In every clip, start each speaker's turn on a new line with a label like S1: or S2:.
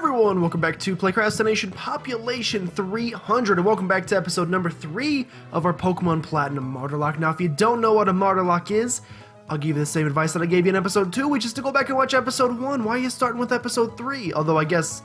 S1: everyone, welcome back to PlaycrastiNation Population 300, and welcome back to episode number 3 of our Pokemon Platinum MARTYRLOCKE. Now, if you don't know what a MARTYRLOCKE is, I'll give you the same advice that I gave you in episode 2, which is to go back and watch episode 1. Why are you starting with episode 3? Although, I guess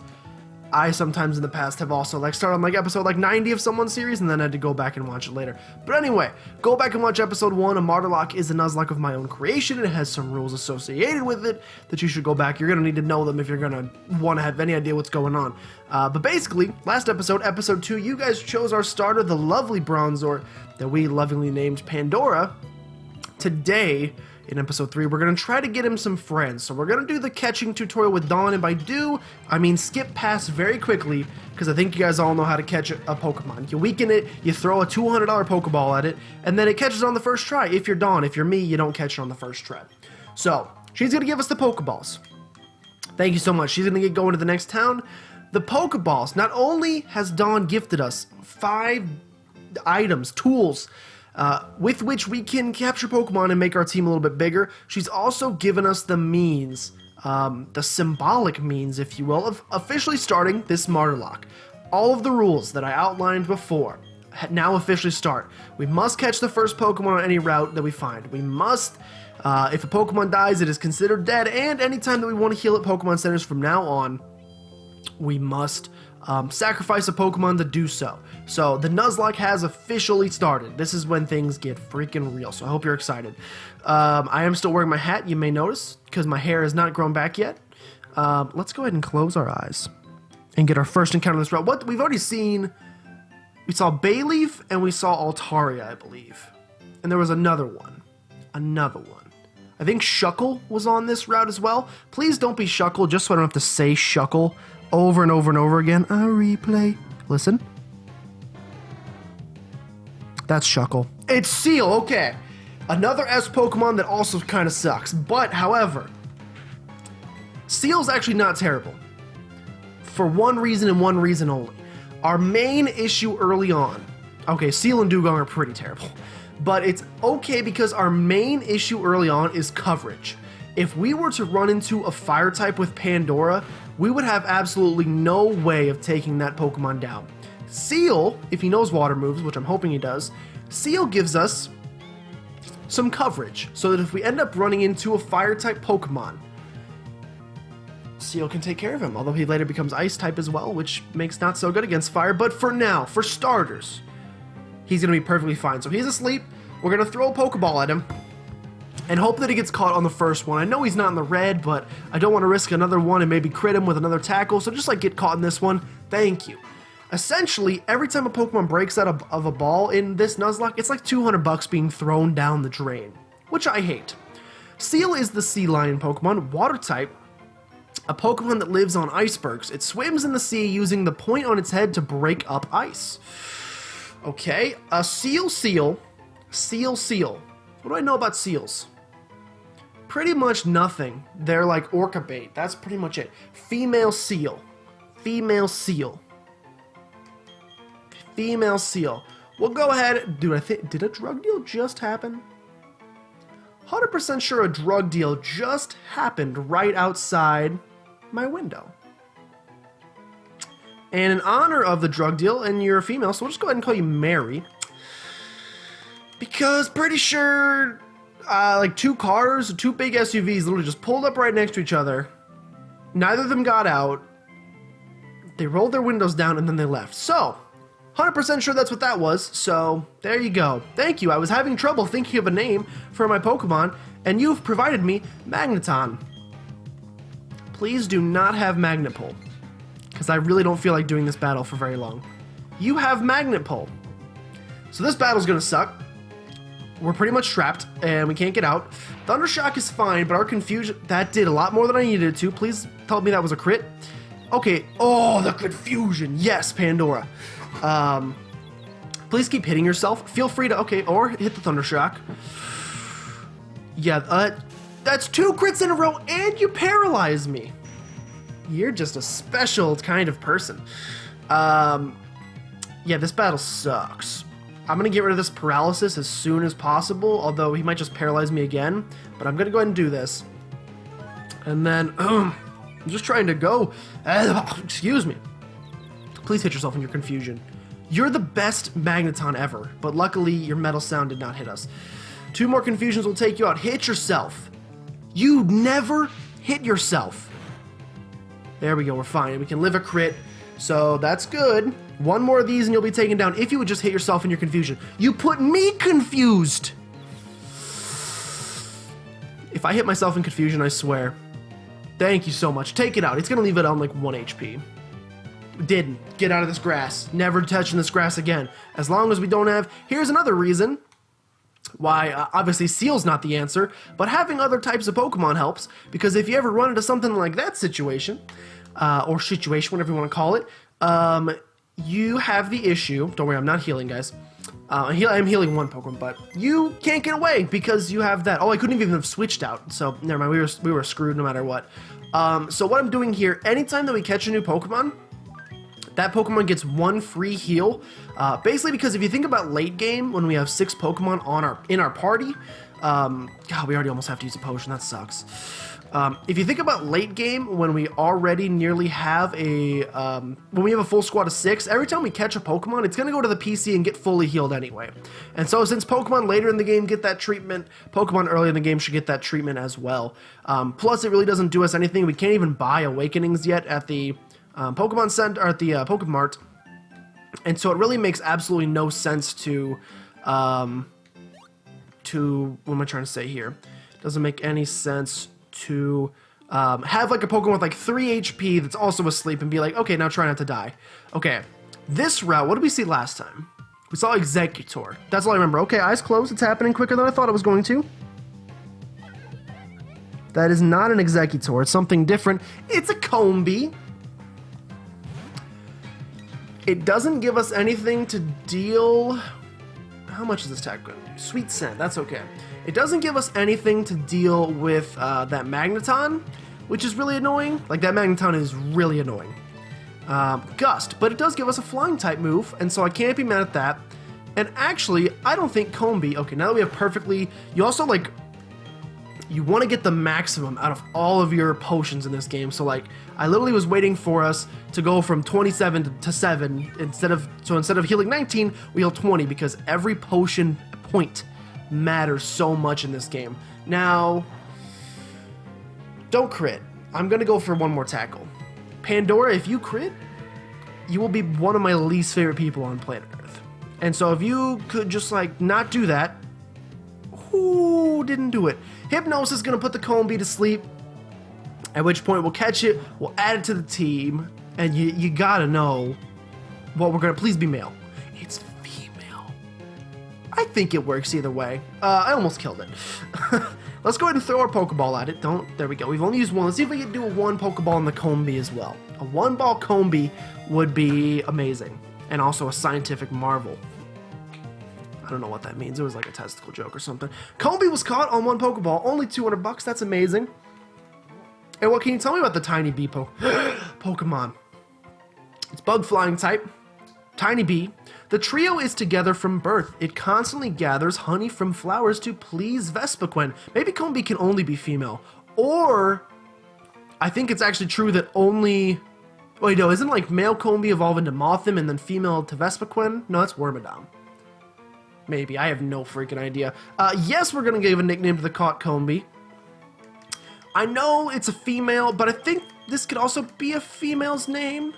S1: I sometimes in the past have also started on episode 90 of someone's series and then had to go back and watch it later. But anyway, go back and watch episode 1. A MARTYRLOCKE is a Nuzlocke of my own creation, and it has some rules associated with it that you should go back. You're going to need to know them if you're going to want to have any idea what's going on. But basically, last episode, episode 2, you guys chose our starter, the lovely Bronzor that we lovingly named Pandora. Today, in episode 3, we're going to try to get him some friends. So we're going to do the catching tutorial with Dawn, and by do, I mean skip past very quickly, because I think you guys all know how to catch a Pokemon. You weaken it, you throw a $200 Pokeball at it, and then it catches on the first try. If you're Dawn, if you're me, you don't catch it on the first try. So, she's going to give us the Pokeballs. Thank you so much. She's going to get going to the next town. The Pokeballs, not only has Dawn gifted us 5 items, tools, with which we can capture Pokemon and make our team a little bit bigger. She's also given us the means, the symbolic means, if you will, of officially starting this MARTYRLOCKE. All of the rules that I outlined before now officially start. We must catch the first Pokemon on any route that we find. We must, if a Pokemon dies, it is considered dead, and anytime that we want to heal at Pokemon centers from now on, we must sacrifice a Pokemon to do so. So the Nuzlocke has officially started. This is when things get freaking real, so I hope you're excited. I am still wearing my hat, you may notice, because my hair has not grown back yet. Let's go ahead and close our eyes and get our first encounter on this route. What we've already seen, we saw Bayleaf and we saw Altaria, I believe. And there was another one. I think Shuckle was on this route as well. Please don't be Shuckle, just so I don't have to say Shuckle over and over and over again. A replay. Listen. That's Shuckle. It's Seal, okay. Another S Pokemon that also kind of sucks. But, however, Seal's actually not terrible. For one reason and one reason only. Our main issue early on. Okay, Seal and Dugong are pretty terrible. But it's okay because our main issue early on is coverage. If we were to run into a fire type with Pandora, we would have absolutely no way of taking that Pokemon down. Seal, if he knows water moves, which I'm hoping he does, Seal gives us some coverage, so that if we end up running into a fire type Pokemon, Seal can take care of him, although he later becomes ice type as well, which makes not so good against fire. But for now, for starters, he's going to be perfectly fine. So he's asleep, we're going to throw a Pokeball at him, and hope that he gets caught on the first one. I know he's not in the red, but I don't want to risk another one and maybe crit him with another tackle, so just get caught in this one. Thank you. Essentially, every time a Pokemon breaks out of a ball in this Nuzlocke, it's like $200 being thrown down the drain, which I hate. Seal is the sea lion Pokemon, water type, a Pokemon that lives on icebergs. It swims in the sea using the point on its head to break up ice. Okay, a Seal. What do I know about seals? Pretty much nothing. They're like orca bait. That's pretty much it. Female seal. We'll go ahead. Dude, did a drug deal just happen? 100% sure a drug deal just happened right outside my window. And in honor of the drug deal, and you're a female, so we'll just go ahead and call you Mary. Because pretty sure, 2 cars, 2 big SUVs literally just pulled up right next to each other. Neither of them got out. They rolled their windows down and then they left. So, 100% sure that's what that was. So, there you go. Thank you. I was having trouble thinking of a name for my Pokemon, and you've provided me Magneton. Please do not have Magnetpull, because I really don't feel like doing this battle for very long. You have Magnetpull. So this battle's gonna suck. We're pretty much trapped, and we can't get out. Thundershock is fine, but our confusion, that did a lot more than I needed it to. Please tell me that was a crit. Okay, oh, the confusion. Yes, Pandora. Please keep hitting yourself. Feel free to, okay, or hit the Thundershock. Yeah, that's 2 crits in a row, and you paralyze me. You're just a special kind of person. Yeah, this battle sucks. I'm going to get rid of this paralysis as soon as possible, although he might just paralyze me again. But I'm going to go ahead and do this. And then, I'm just trying to go. Excuse me. Please hit yourself in your confusion. You're the best Magneton ever, but luckily your metal sound did not hit us. 2 more confusions will take you out. Hit yourself. You never hit yourself. There we go, we're fine. We can live a crit, so that's good. 1 more of these and you'll be taken down if you would just hit yourself in your confusion. You put me confused. If I hit myself in confusion, I swear. Thank you so much. Take it out. It's gonna leave it on like 1 HP. Didn't. Get out of this grass. Never touching this grass again. As long as we don't have... Here's another reason why, obviously Seal's not the answer, but having other types of Pokemon helps, because if you ever run into something like that situation, or situation, whatever you want to call it, you have the issue... Don't worry, I'm not healing, guys. I'm healing 1 Pokemon, but you can't get away because you have that. Oh, I couldn't even have switched out, so never mind. We were screwed no matter what. So what I'm doing here, anytime that we catch a new Pokemon, that Pokemon gets 1 free heal. Basically, because if you think about late game, when we have 6 Pokemon in our party, God, we already almost have to use a potion. That sucks. If you think about late game, when we already nearly have when we have a full squad of 6, every time we catch a Pokemon, it's going to go to the PC and get fully healed anyway. And so since Pokemon later in the game get that treatment, Pokemon early in the game should get that treatment as well. Plus, it really doesn't do us anything. We can't even buy Awakenings yet at the Pokemon Center, or at the Pokemon Mart. And so it really makes absolutely no sense to what am I trying to say here? Doesn't make any sense to have like a Pokemon with like 3 HP that's also asleep and be like, okay, now try not to die. Okay, this route, what did we see last time? We saw Executor. That's all I remember. Okay, eyes closed. It's happening quicker than I thought it was going to. That is not an Executor. It's something different. It's a Combee. It doesn't give us anything to deal... How much is this attack going to do? Sweet Scent, that's okay. It doesn't give us anything to deal with that Magneton, which is really annoying. Like, that Magneton is really annoying. Gust, but it does give us a flying type move, and so I can't be mad at that. And actually, I don't think Combee... Okay, now that we have perfectly... You also, like... You want to get the maximum out of all of your potions in this game. So, like, I literally was waiting for us to go from 27 to 7. Instead of healing 19, we heal 20, because every potion point matters so much in this game. Now, don't crit. I'm going to go for 1 more tackle. Pandora, if you crit, you will be one of my least favorite people on planet Earth. And so if you could just, like, not do that... Ooh, didn't do it. Hypnosis is going to put the Combee to sleep, at which point we'll catch it, we'll add it to the team, and you gotta know what we're going to... Please be male. It's female. I think it works either way. I almost killed it. Let's go ahead and throw our Pokeball at it. There we go. We've only used 1. Let's see if we can do a 1 Pokeball in the Combee as well. A 1-ball Combee would be amazing, and also a scientific marvel. I don't know what that means. It was like a testicle joke or something. Combee was caught on 1 Pokeball. Only $200. That's amazing. And what can you tell me about the Tiny Bee Pokemon? It's bug flying type. Tiny Bee. The trio is together from birth. It constantly gathers honey from flowers to please Vespiquen. Maybe Combee can only be female. Or, I think it's actually true that only... Wait, no, isn't like male Combee evolve into Mothim and then female to Vespiquen? No, that's Wormadam. Maybe. I have no freaking idea. Yes, we're going to give a nickname to the caught Combee. I know it's a female, but I think this could also be a female's name.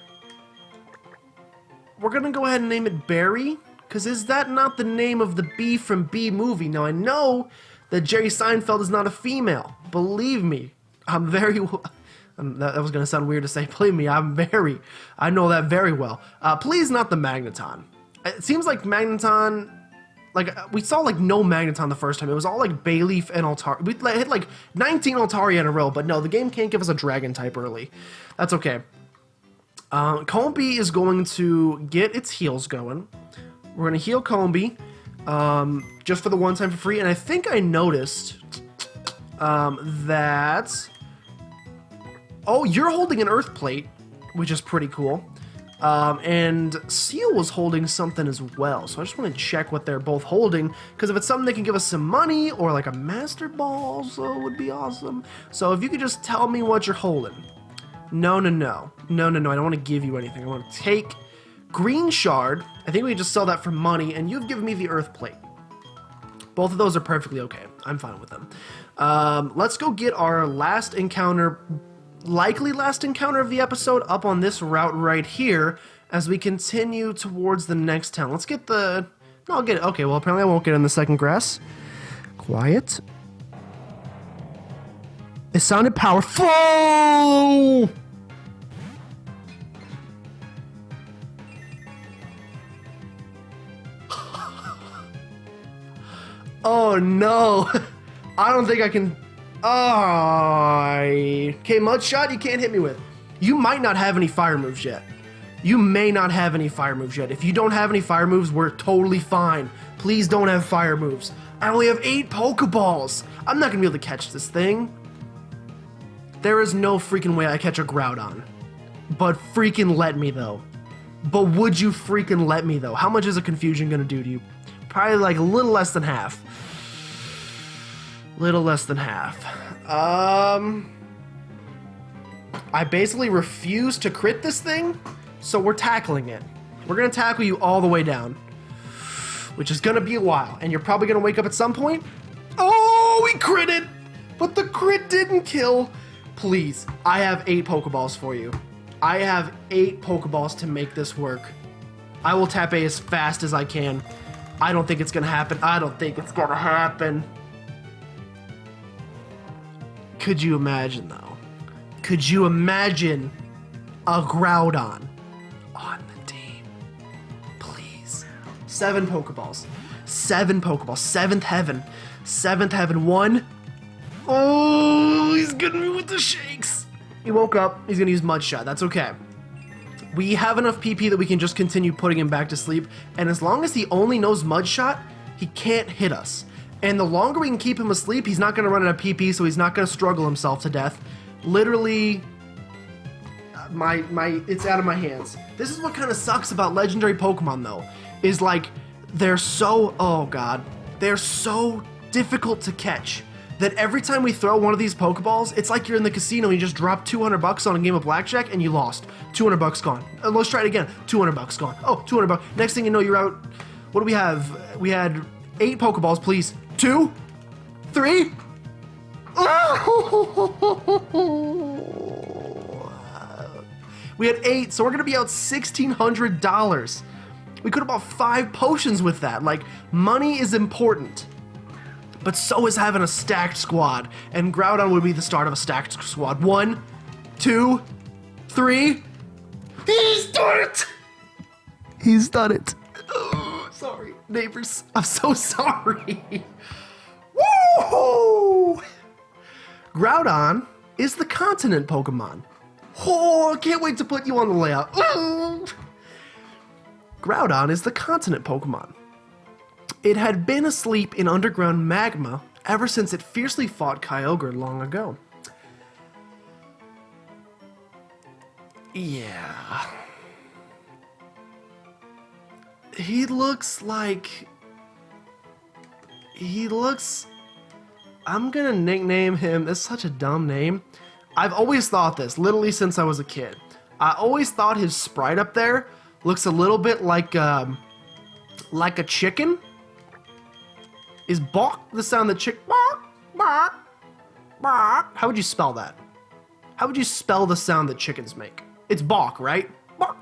S1: We're going to go ahead and name it Barry, because is that not the name of the Bee from Bee Movie? Now, I know that Jerry Seinfeld is not a female. Believe me. I'm very... that was going to sound weird to say. Believe me, I know that very well. Please not the Magneton. It seems like Magneton... Like, we saw, like, no Magneton the first time. It was all, like, Bayleaf and Altaria. We hit, like, 19 Altaria in a row, but no, the game can't give us a Dragon type early. That's okay. Combee is going to get its heals going. We're going to heal Combee, just for the 1 time for free, and I think I noticed, that... Oh, you're holding an Earth Plate, which is pretty cool. And Seal was holding something as well, so I just want to check what they're both holding, because if it's something that can give us some money, or like a Master Ball, so it would be awesome. So if you could just tell me what you're holding. No, no, no. No, no, no. I don't want to give you anything. I want to take green shard. I think we can just sell that for money, and you've given me the earth plate. Both of those are perfectly okay. I'm fine with them. Let's go get our last encounter, likely last encounter of the episode, up on this route right here as we continue towards the next town. Let's get the... No, I'll get it. Okay, well, apparently I won't get in the second grass. Quiet. It sounded powerful! Oh no! I don't think I can... Okay, Mud Shot, you can't hit me with. You might not have any fire moves yet. You may not have any fire moves yet. If you don't have any fire moves, we're totally fine. Please don't have fire moves. I only have 8 Pokeballs. I'm not gonna be able to catch this thing. There is no freaking way I catch a Groudon. But freaking let me though. But would you freaking let me though? How much is a confusion gonna do to you? Probably like a little less than half. Little less than half. I basically refuse to crit this thing, so we're tackling it. We're gonna tackle you all the way down, which is gonna be a while, and you're probably gonna wake up at some point. Oh, we critted, but the crit didn't kill. Please, I have 8 Pokeballs for you. I have 8 Pokeballs to make this work. I will tap A as fast as I can. I don't think it's gonna happen. I don't think it's gonna happen. Could you imagine though? Could you imagine a Groudon on the team? Please. 7 Pokeballs. 7 Pokeballs. 7th heaven. 7th heaven. 1. Oh, he's getting me with the shakes. He woke up. He's gonna use Mud Shot. That's okay. We have enough PP that we can just continue putting him back to sleep. And as long as he only knows Mud Shot, he can't hit us. And the longer we can keep him asleep, he's not going to run out of PP, so he's not going to struggle himself to death. Literally, it's out of my hands. This is what kind of sucks about legendary Pokemon, though, is like, they're so, oh god, they're so difficult to catch that every time we throw one of these Pokeballs, it's like you're in the casino and you just dropped $200 on a game of blackjack and you lost. $200 gone. Let's try it again. $200 gone. Oh, $200. Next thing you know, you're out. What do we have? We had 8 Pokeballs, please. 2, 3. We had 8, so we're gonna be out $1,600. We could have bought 5 potions with that. Like, money is important, but so is having a stacked squad. And Groudon would be the start of a stacked squad. 1, 2, 3. He's done it! He's done it. Oh, sorry, neighbors. I'm so sorry. Woo! Groudon is the continent Pokemon. Oh, I can't wait to put you on the layout. Ooh. Groudon is the continent Pokemon. It had been asleep in underground magma ever since it fiercely fought Kyogre long ago. Yeah. He looks... I'm gonna nickname him... It's such a dumb name. I've always thought this, literally since I was a kid. I always thought his sprite up there looks a little bit like a chicken. Is bark the sound that bark, bark, bark? How would you spell that? How would you spell the sound that chickens make? It's bark, right? Bark.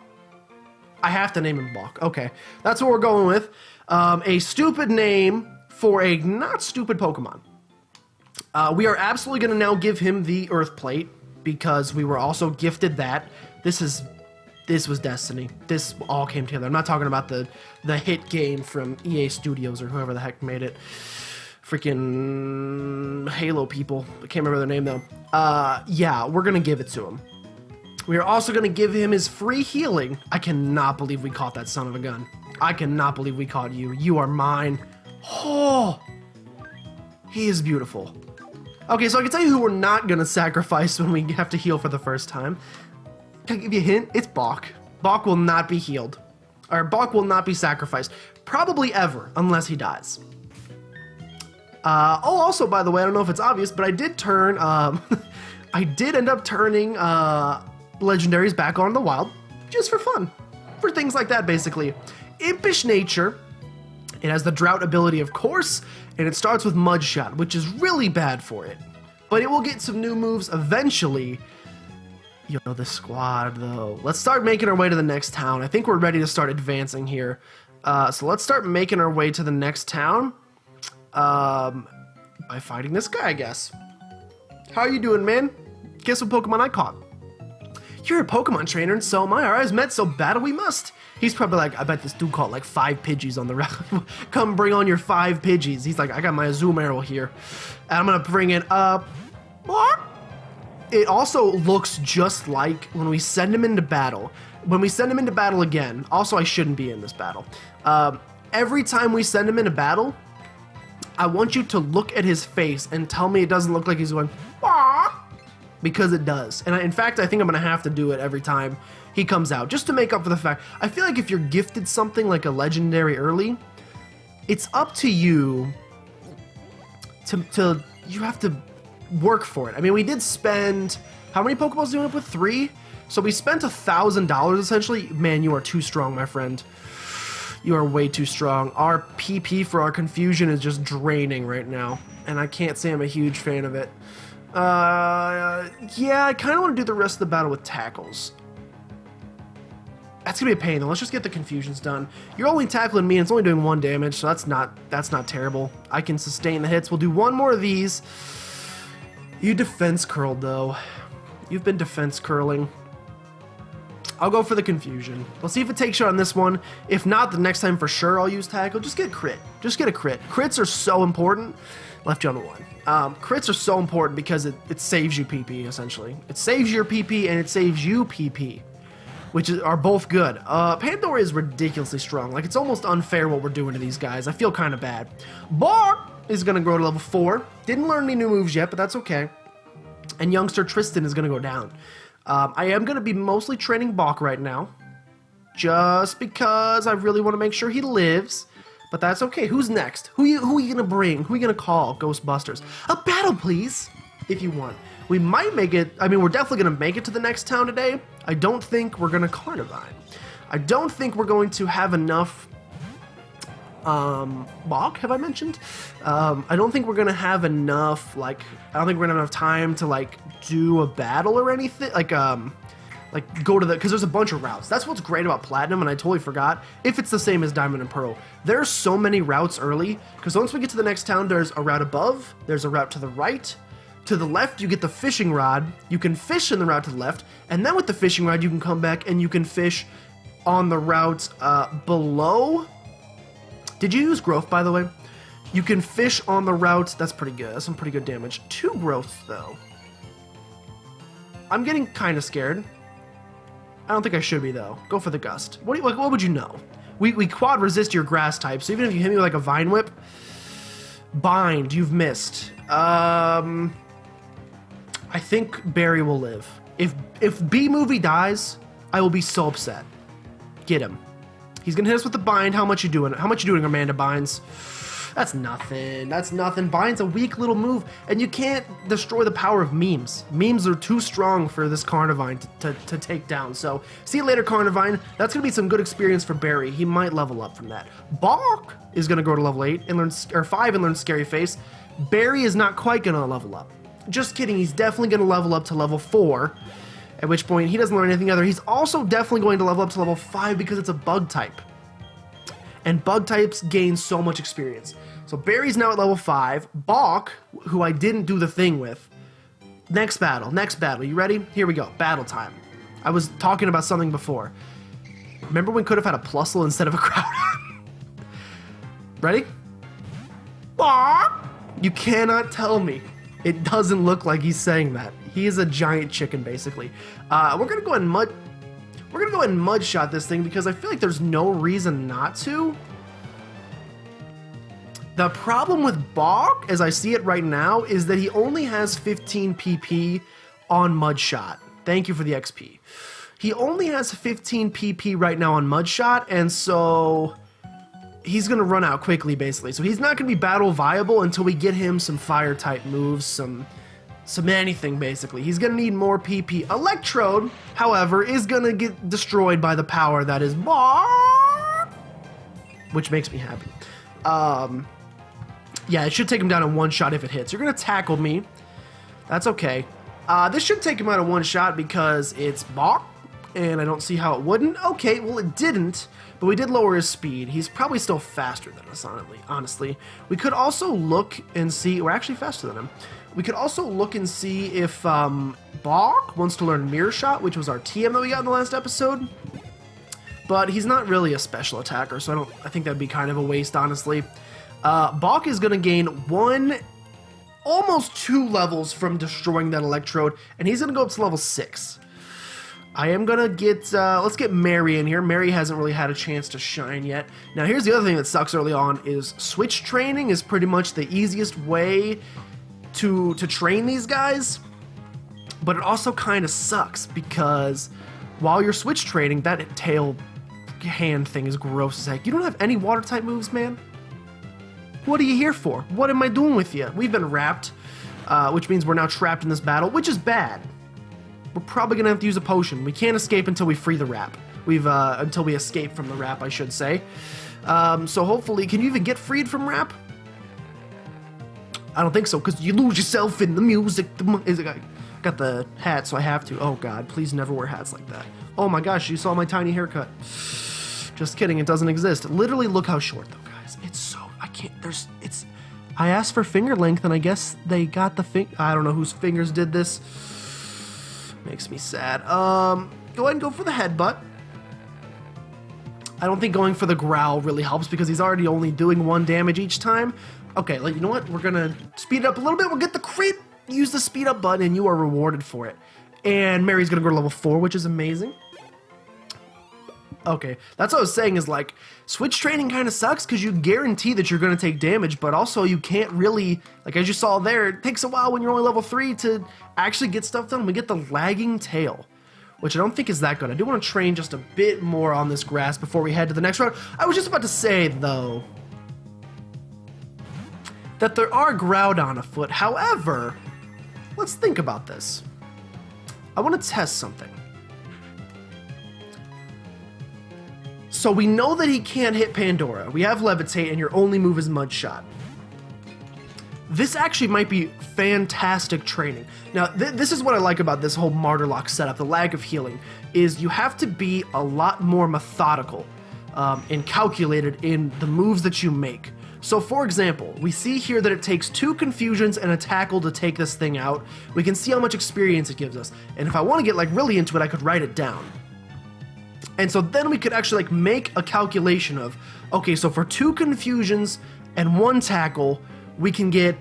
S1: I have to name him Bark. Okay, that's what we're going with. A stupid name for a not stupid Pokemon. We are absolutely going to now give him the Earth Plate because we were also gifted that. This was destiny. This all came together. I'm not talking about the hit game from EA Studios or whoever the heck made it. Freaking Halo people. I can't remember their name though. Yeah, we're going to give it to him. We are also going to give him his free healing. I cannot believe we caught that son of a gun. I cannot believe we caught you. You are mine. Oh, he is beautiful. Okay, so I can tell you who we're not going to sacrifice when we have to heal for the first time. Can I give you a hint? It's Bach. Bach will not be healed. Or Bach will not be sacrificed. Probably ever, unless he dies. Also, by the way, I don't know if it's obvious, but I did turn... I did end up turning legendaries back on the wild, just for fun. For things like that, basically. Impish Nature. It has the Drought ability, of course, and it starts with Mud Shot, which is really bad for it. But it will get some new moves eventually. You know, the squad, though. Let's start making our way to the next town. I think we're ready to start advancing here. So let's start making our way to the next town by fighting this guy, I guess. How are you doing, man? Guess what Pokemon I caught? You're a Pokemon trainer, and so am I. Our eyes met, so battle we must. He's probably like, I bet this dude caught like 5 Pidgeys on the route. Come bring on your 5 Pidgeys. He's like, I got my Azumarill here. And I'm going to bring it up. It also looks just like when we send him into battle. When we send him into battle again, also I shouldn't be in this battle. Every time we send him into battle, I want you to look at his face and tell me it doesn't look like he's going, "Aw," because it does. And in fact, I think I'm going to have to do it every time he comes out, just to make up for the fact. I feel like if you're gifted something like a legendary early, it's up to you to you have to work for it. I mean, we did spend, how many Pokeballs do you end up with? 3? So we spent $1,000 essentially. Man, you are too strong, my friend. You are way too strong. Our PP for our confusion is just draining right now, and I can't say I'm a huge fan of it. Yeah, I kind of want to do the rest of the battle with tackles. That's gonna be a pain though. Let's just get the confusions done. You're only tackling me and it's only doing 1 damage, so that's not terrible. I can sustain the hits. We'll do 1 more of these. You defense curled though. You've been defense curling. I'll go for the confusion. We'll see if it takes you on this one. If not, the next time for sure I'll use tackle. Just get a crit. Just get a crit. Crits are so important. Left you on 1. Crits are so important because it saves you PP essentially. It saves your PP and it saves you PP, which are both good. Pandora is ridiculously strong. Like, it's almost unfair what we're doing to these guys. I feel kind of bad. Bark is going to grow to level 4. Didn't learn any new moves yet, but that's okay. And youngster Tristan is going to go down. I am going to be mostly training Bach right now, just because I really want to make sure he lives. But that's okay. Who's next? Who are you going to bring? Who are you going to call? Ghostbusters. A battle, please, if you want. We might make it, I mean, we're definitely going to make it to the next town today. I don't think we're going to Carnivine. I don't think we're going to have enough, Bach, have I mentioned? I don't think we're going to have enough, like, I don't think we're going to have enough time to, like, do a battle or anything, like go to the, because there's a bunch of routes. That's what's great about Platinum, and I totally forgot, if it's the same as Diamond and Pearl. There's so many routes early, because once we get to the next town, there's a route above, there's a route to the right. To the left, you get the fishing rod. You can fish in the route to the left, and then with the fishing rod, you can come back and you can fish on the route below. Did you use growth, by the way? You can fish on the route. That's pretty good. That's some pretty good damage. 2 growth, though. I'm getting kind of scared. I don't think I should be, though. Go for the gust. What would you know? We quad resist your grass type, so even if you hit me with like a vine whip, bind, you've missed. I think Barry will live. If B-Movie dies, I will be so upset. Get him. He's gonna hit us with the bind. How much you doing? How much you doing, Amanda Binds? That's nothing. That's nothing. Bind's a weak little move, and you can't destroy the power of memes. Memes are too strong for this Carnivine to take down. So, see you later, Carnivine. That's gonna be some good experience for Barry. He might level up from that. Bark is gonna go to level 8 and learn, or 5 and learn Scary Face. Barry is not quite gonna level up. Just kidding. He's definitely gonna level up to level 4. At which point he doesn't learn anything other. He's also definitely going to level up to level 5 because it's a bug type. And bug types gain so much experience. So Barry's now at level 5. Bach, who I didn't do the thing with. Next battle. You ready? Here we go. Battle time. I was talking about something before. Remember when could have had a Plusle instead of a Groudon? Ready? Bach! You cannot tell me. It doesn't look like he's saying that. He is a giant chicken, basically. We're gonna go ahead and mud shot this thing because I feel like there's no reason not to. The problem with Bach, as I see it right now, is that he only has 15 PP on mud shot. Thank you for the XP. He only has 15 PP right now on mud shot, and so he's gonna run out quickly, basically. So he's not gonna be battle viable until we get him some fire type moves, some some anything, basically. He's going to need more PP. Electrode, however, is going to get destroyed by the power that is Bark, which makes me happy. Yeah, it should take him down in one shot if it hits. You're going to tackle me. That's okay. This should take him out in one shot because it's Bark, and I don't see how it wouldn't. Okay, well, it didn't, but we did lower his speed. He's probably still faster than us, honestly. We could also look and see... We're actually faster than him. We could also look and see if Bark wants to learn Mirror Shot, which was our TM that we got in the last episode. But he's not really a special attacker, so I think that'd be kind of a waste, honestly. Bark is going to gain almost 2 levels from destroying that Electrode, and he's going to go up to level 6. I am going to get, let's get Mary in here. Mary hasn't really had a chance to shine yet. Now, here's the other thing that sucks early on is switch training is pretty much the easiest way to train these guys, but it also kind of sucks because while you're switch training, that tail hand thing is gross as heck. You don't have any water type moves, man? What are you here for? What am I doing with you? We've been wrapped, which means we're now trapped in this battle, which is bad. We're probably gonna have to use a potion. We can't escape until we free the wrap. Until we escape from the wrap, I should say. So hopefully, can you even get freed from wrap? I don't think so, because you lose yourself in the music. I got the hat, so I have to. Oh god, please never wear hats like that. Oh my gosh, you saw my tiny haircut. Just kidding, it doesn't exist. Literally, look how short though, guys. It's so, I asked for finger length, and I guess they got the I don't know whose fingers did this. Makes me sad. Go ahead and go for the headbutt. I don't think going for the growl really helps because he's already only doing 1 damage each time. Okay, like, you know what? We're gonna speed it up a little bit. We'll get the crit. Use the speed up button, and you are rewarded for it. And Mary's gonna go to level 4, which is amazing. Okay, that's what I was saying is, like, switch training kind of sucks because you guarantee that you're going to take damage, but also you can't really, like as you saw there, it takes a while when you're only level 3 to actually get stuff done. We get the lagging tail, which I don't think is that good. I do want to train just a bit more on this grass before we head to the next round. I was just about to say, though, that there are Groudon afoot. However, let's think about this. I want to test something. So we know that he can't hit Pandora. We have Levitate, and your only move is Mud Shot. This actually might be fantastic training. Now, this is what I like about this whole Martyrlocke setup, the lag of healing, is you have to be a lot more methodical and calculated in the moves that you make. So, for example, we see here that it takes 2 confusions and a tackle to take this thing out. We can see how much experience it gives us. And if I want to get, like, really into it, I could write it down. And so then we could actually, like, make a calculation of, okay, so for 2 confusions and 1 tackle, we can get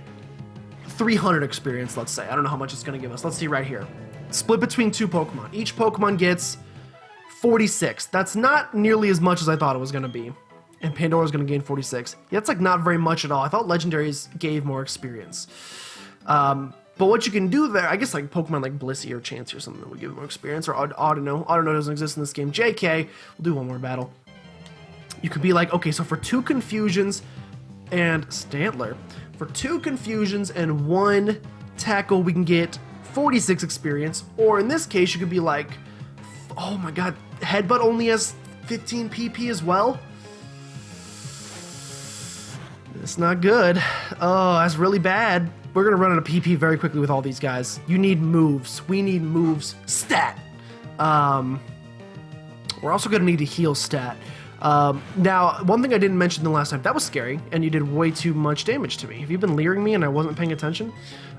S1: 300 experience, let's say. I don't know how much it's going to give us. Let's see right here. Split between 2 Pokemon. Each Pokemon gets 46. That's not nearly as much as I thought it was going to be. And Pandora's going to gain 46. Yeah, that's, like, not very much at all. I thought Legendaries gave more experience. But what you can do there, I guess, like, Pokemon like Blissey or Chansey or something that would give more experience, or Audino. Audino doesn't exist in this game. JK, we'll do one more battle. You could be like, okay, so for 2 confusions and Stantler, for 2 confusions and 1 tackle, we can get 46 experience. Or in this case, you could be like, oh my god, Headbutt only has 15 PP as well? It's not good. Oh, that's really bad. We're going to run out of PP very quickly with all these guys. You need moves. We need moves. Stat. We're also going to need to heal stat. Now, one thing I didn't mention the last time, that was scary, and you did way too much damage to me. Have you been leering me and I wasn't paying attention?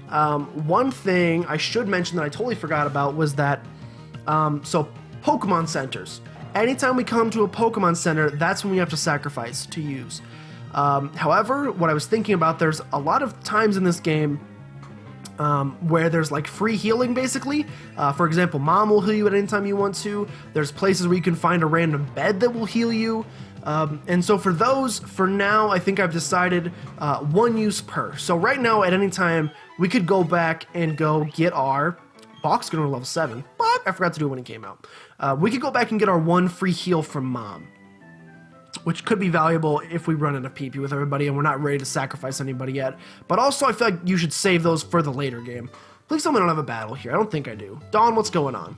S1: One thing I should mention that I totally forgot about was that, so Pokemon centers. Anytime we come to a Pokemon center, that's when we have to sacrifice to use. However, what I was thinking about, there's a lot of times in this game where there's like free healing basically. For example, Mom will heal you at any time you want to. There's places where you can find a random bed that will heal you. And so for those, for now, I think I've decided 1 use per. So right now, at any time, we could go back and go get our... Bach's going to level 7. But I forgot to do it when he came out. We could go back and get our 1 free heal from Mom, which could be valuable if we run into PP with everybody and we're not ready to sacrifice anybody yet. But also, I feel like you should save those for the later game. Please tell me I don't have a battle here. I don't think I do. Dawn, what's going on?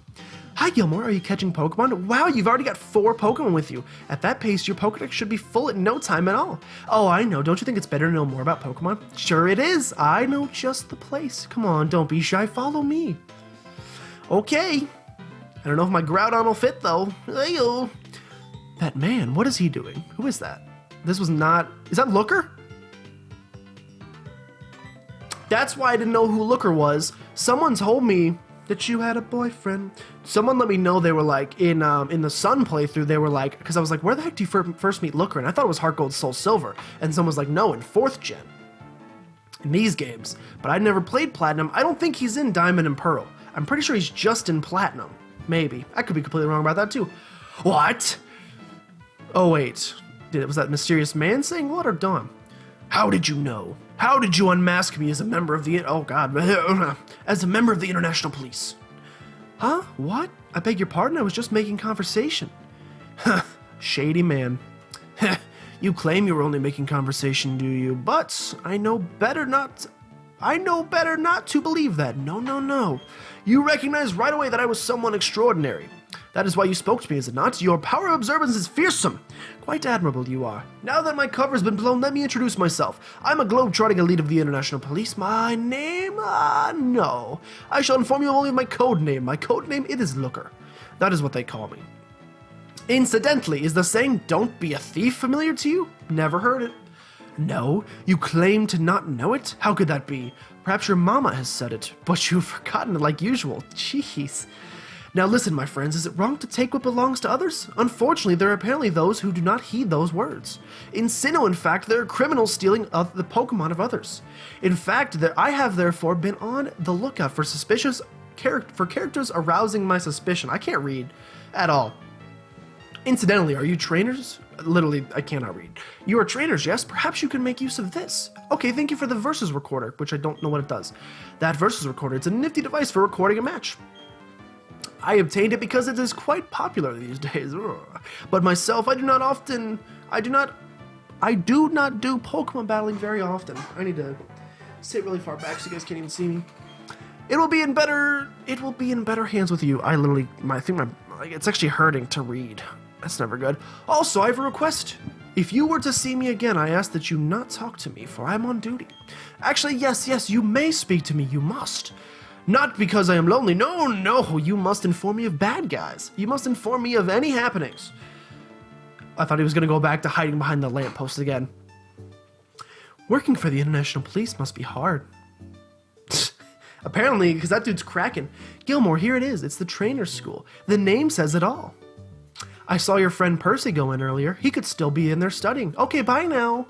S1: Hi, Gilmore. Are you catching Pokemon? Wow, you've already got 4 Pokemon with you. At that pace, your Pokedex should be full in no time at all. Oh, I know. Don't you think it's better to know more about Pokemon? Sure it is. I know just the place. Come on, don't be shy. Follow me. Okay. I don't know if my Groudon will fit, though. Ayo. That man, what is he doing? Who is that? This was not... Is that Looker? That's why I didn't know who Looker was. Someone told me that you had a boyfriend. Someone let me know they were like, in the Sun playthrough, they were like, because I was like, where the heck do you first meet Looker? And I thought it was Heart Gold, Soul Silver. And someone was like, no, in 4th gen. In these games. But I'd never played Platinum. I don't think he's in Diamond and Pearl. I'm pretty sure he's just in Platinum. Maybe. I could be completely wrong about that too. What? Oh, wait. Was that mysterious man saying what, or Dawn? How did you know? How did you unmask me as a member of the... Oh, God. As a member of the International Police? Huh? What? I beg your pardon? I was just making conversation. Shady man. You claim you were only making conversation, do you? But I know better not to believe that. No, no, no. You recognized right away that I was someone extraordinary. That is why you spoke to me, is it not? Your power of observance is fearsome. Quite admirable you are. Now that my cover's been blown, let me introduce myself. I'm a globe-trotting elite of the International Police. My name? No. I shall inform you only of my code name. My code name, it is Looker. That is what they call me. Incidentally, is the saying, don't be a thief, familiar to you? Never heard it. No, you claim to not know it? How could that be? Perhaps your mama has said it, but you've forgotten it like usual. Jeez. Now listen, my friends, is it wrong to take what belongs to others? Unfortunately, there are apparently those who do not heed those words. In Sinnoh, in fact, there are criminals stealing the Pokemon of others. In fact, I have therefore been on the lookout for characters arousing my suspicion. I can't read at all. Incidentally, are you trainers? Literally, I cannot read. You are trainers, yes? Perhaps you can make use of this. Okay, thank you for the Versus Recorder, which I don't know what it does. That Versus Recorder, it's a nifty device for recording a match. I obtained it because it is quite popular these days. But myself, I do not do Pokemon battling very often. I need to sit really far back so you guys can't even see me. It will be in better hands with you. It's actually hurting to read. That's never good. Also, I have a request. If you were to see me again, I ask that you not talk to me, for I am on duty. Actually, yes, you may speak to me, you must. Not because I am lonely, no, you must inform me of bad guys. You must inform me of any happenings. I thought he was going to go back to hiding behind the lamppost again. Working for the International Police must be hard. Apparently, because that dude's cracking. Gilmore, here it is. It's the trainer's school. The name says it all. I saw your friend Percy go in earlier. He could still be in there studying. Okay, bye now.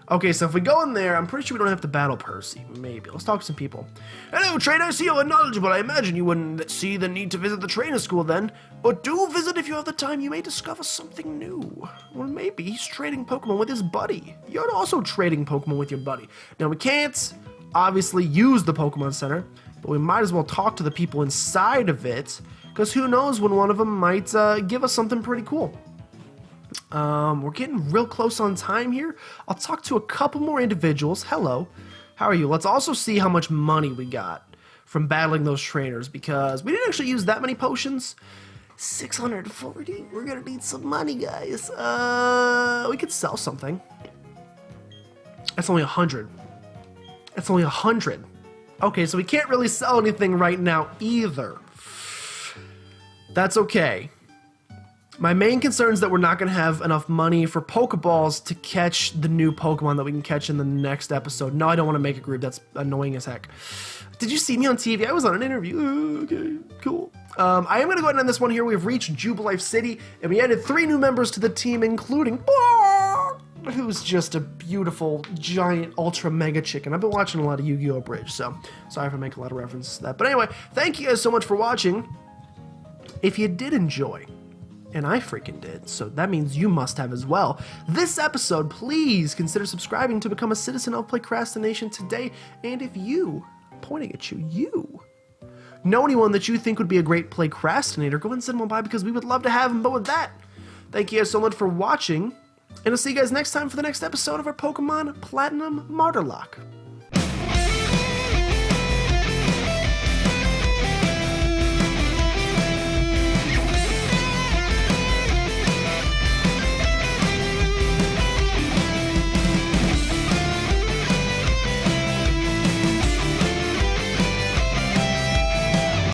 S1: Okay, so if we go in there, I'm pretty sure we don't have to battle Percy. Maybe. Let's talk to some people. Hello, trainer. I see you are knowledgeable. I imagine you wouldn't see the need to visit the trainer school then. But do visit if you have the time. You may discover something new. Or maybe he's trading Pokemon with his buddy. You're also trading Pokemon with your buddy. Now, we can't obviously use the Pokemon Center, but we might as well talk to the people inside of it, because who knows when one of them might give us something pretty cool. We're getting real close on time here. I'll talk to a couple more individuals. Hello. How are you? Let's also see how much money we got from battling those trainers, because we didn't actually use that many potions. 640. We're gonna need some money, guys. We could sell something. That's only 100. That's only 100. Okay, so we can't really sell anything right now either. That's okay. My main concern is that we're not going to have enough money for Pokeballs to catch the new Pokemon that we can catch in the next episode. No, I don't want to make a group. That's annoying as heck. Did you see me on TV? I was on an interview. Okay, cool. I am going to go ahead and end this one here. We've reached Jubilife City, and we added 3 new members to the team, including... who's just a beautiful, giant, ultra mega chicken. I've been watching a lot of Yu-Gi-Oh! Bridge, so sorry if I make a lot of references to that. But anyway, thank you guys so much for watching. If you did enjoy, and I freaking did, so that means you must have as well, this episode, please consider subscribing to become a citizen of PlaycrastiNation today. And if you, pointing at you, know anyone that you think would be a great Playcrastinator, go ahead and send them by, because we would love to have them. But with that, thank you guys so much for watching. And I'll see you guys next time for the next episode of our Pokemon Platinum MARTYRLOCKE.